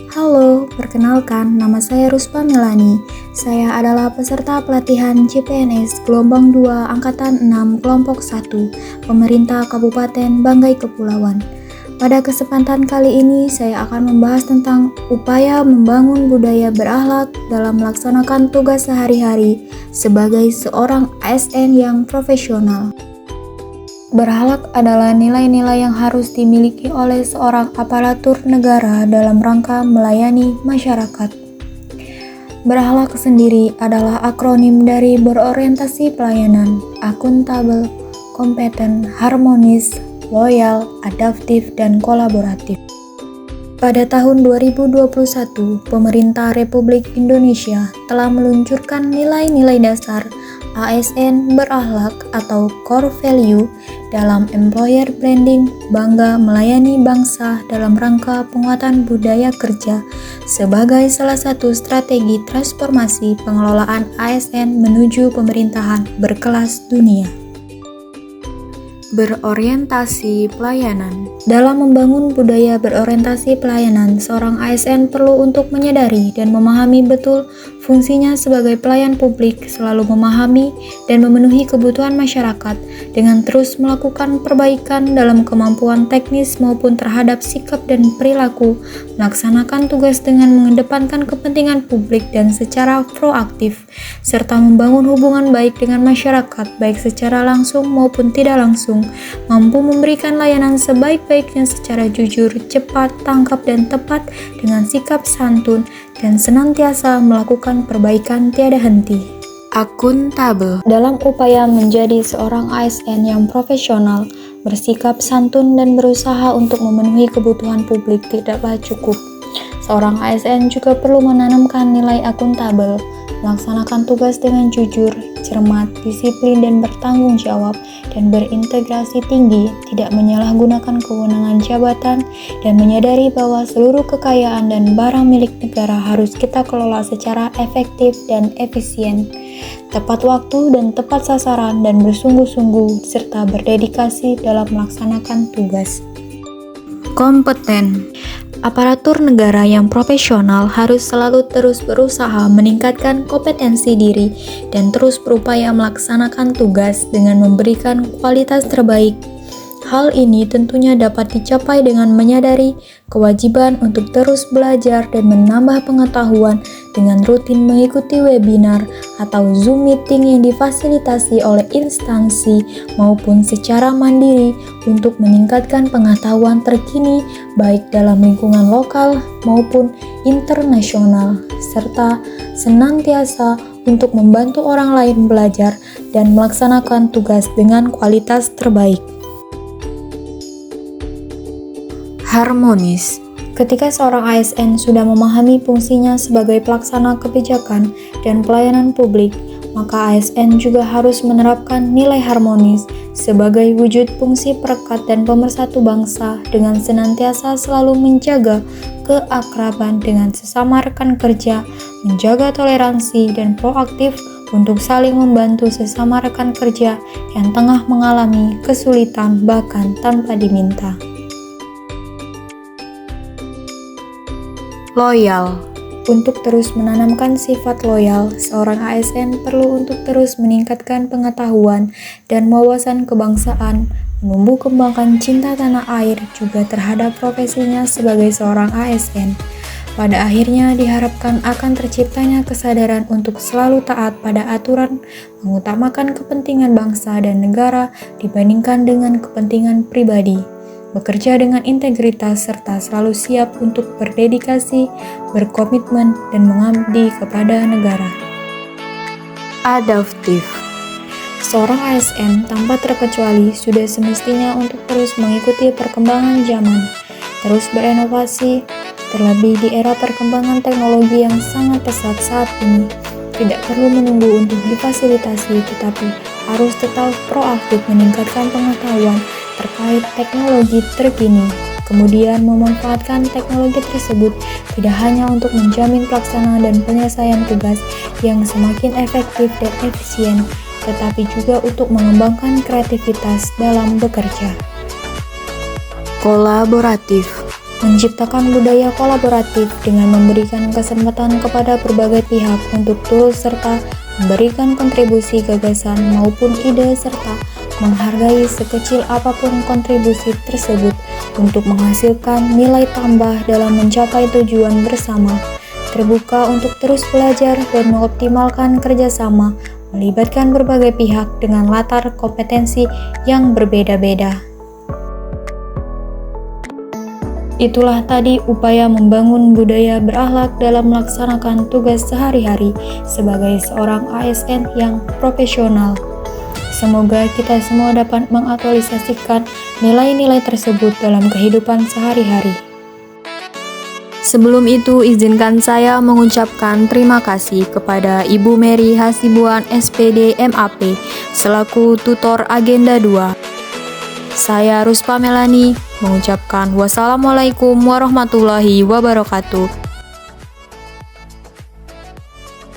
Halo, perkenalkan nama saya Ruspa Melani. Saya adalah peserta pelatihan CPNS Gelombang 2 Angkatan 6 Kelompok 1 Pemerintah Kabupaten Banggai Kepulauan. Pada kesempatan kali ini saya akan membahas tentang upaya membangun budaya berakhlak dalam melaksanakan tugas sehari-hari sebagai seorang ASN yang profesional. Berakhlak adalah nilai-nilai yang harus dimiliki oleh seorang aparatur negara dalam rangka melayani masyarakat. Berakhlak sendiri adalah akronim dari berorientasi pelayanan, akuntabel, kompeten, harmonis, loyal, adaptif, dan kolaboratif. Pada tahun 2021, pemerintah Republik Indonesia telah meluncurkan nilai-nilai dasar ASN berakhlak atau core value dalam employer branding bangga melayani bangsa dalam rangka penguatan budaya kerja sebagai salah satu strategi transformasi pengelolaan ASN menuju pemerintahan berkelas dunia. Berorientasi pelayanan. Dalam membangun budaya berorientasi pelayanan, seorang ASN perlu untuk menyadari dan memahami betul fungsinya sebagai pelayan publik, selalu memahami dan memenuhi kebutuhan masyarakat dengan terus melakukan perbaikan dalam kemampuan teknis maupun terhadap sikap dan perilaku, melaksanakan tugas dengan mengedepankan kepentingan publik dan secara proaktif, serta membangun hubungan baik dengan masyarakat baik secara langsung maupun tidak langsung, mampu memberikan layanan sebaik-baiknya secara jujur, cepat, tangkap, dan tepat dengan sikap santun dan senantiasa melakukan perbaikan tiada henti. Akuntabel. Dalam upaya menjadi seorang ASN yang profesional, bersikap santun dan berusaha untuk memenuhi kebutuhan publik tidaklah cukup. Seorang ASN juga perlu menanamkan nilai akuntabel, melaksanakan tugas dengan jujur, cermat, disiplin, dan bertanggung jawab, dan berintegrasi tinggi, tidak menyalahgunakan kewenangan jabatan, dan menyadari bahwa seluruh kekayaan dan barang milik negara harus kita kelola secara efektif dan efisien, tepat waktu dan tepat sasaran, dan bersungguh-sungguh serta berdedikasi dalam melaksanakan tugas. Kompeten. Aparatur negara yang profesional harus selalu terus berusaha meningkatkan kompetensi diri dan terus berupaya melaksanakan tugas dengan memberikan kualitas terbaik. Hal ini tentunya dapat dicapai dengan menyadari kewajiban untuk terus belajar dan menambah pengetahuan dengan rutin mengikuti webinar atau Zoom meeting yang difasilitasi oleh instansi maupun secara mandiri untuk meningkatkan pengetahuan terkini baik dalam lingkungan lokal maupun internasional, serta senantiasa untuk membantu orang lain belajar dan melaksanakan tugas dengan kualitas terbaik. Harmonis. Ketika seorang ASN sudah memahami fungsinya sebagai pelaksana kebijakan dan pelayanan publik, maka ASN juga harus menerapkan nilai harmonis sebagai wujud fungsi perekat dan pemersatu bangsa dengan senantiasa selalu menjaga keakraban dengan sesama rekan kerja, menjaga toleransi dan proaktif untuk saling membantu sesama rekan kerja yang tengah mengalami kesulitan bahkan tanpa diminta. Loyal. Untuk terus menanamkan sifat loyal, seorang ASN perlu untuk terus meningkatkan pengetahuan dan wawasan kebangsaan, menumbuh kembangkan cinta tanah air juga terhadap profesinya sebagai seorang ASN. Pada akhirnya diharapkan akan terciptanya kesadaran untuk selalu taat pada aturan, mengutamakan kepentingan bangsa dan negara dibandingkan dengan kepentingan pribadi. Bekerja dengan integritas serta selalu siap untuk berdedikasi, berkomitmen, dan mengabdi kepada negara. Adaptif. Seorang ASN tanpa terkecuali sudah semestinya untuk terus mengikuti perkembangan zaman, terus berinovasi, terlebih di era perkembangan teknologi yang sangat pesat saat ini. Tidak perlu menunggu untuk difasilitasi, tetapi harus tetap proaktif meningkatkan pengetahuan terkait teknologi terkini, kemudian memanfaatkan teknologi tersebut tidak hanya untuk menjamin pelaksanaan dan penyelesaian tugas yang semakin efektif dan efisien, tetapi juga untuk mengembangkan kreativitas dalam bekerja. Kolaboratif. menciptakan budaya kolaboratif dengan memberikan kesempatan kepada berbagai pihak untuk turut serta memberikan kontribusi gagasan maupun ide serta menghargai sekecil apapun kontribusi tersebut untuk menghasilkan nilai tambah dalam mencapai tujuan bersama, terbuka untuk terus belajar dan mengoptimalkan kerjasama, melibatkan berbagai pihak dengan latar kompetensi yang berbeda-beda. Itulah tadi upaya membangun budaya berakhlak dalam melaksanakan tugas sehari-hari sebagai seorang ASN yang profesional. Semoga kita semua dapat mengaktualisasikan nilai-nilai tersebut dalam kehidupan sehari-hari. Sebelum itu, izinkan saya mengucapkan terima kasih kepada Ibu Mary Hasibuan SPD MAP selaku tutor Agenda 2. Saya Ruspa Melani mengucapkan wassalamualaikum warahmatullahi wabarakatuh.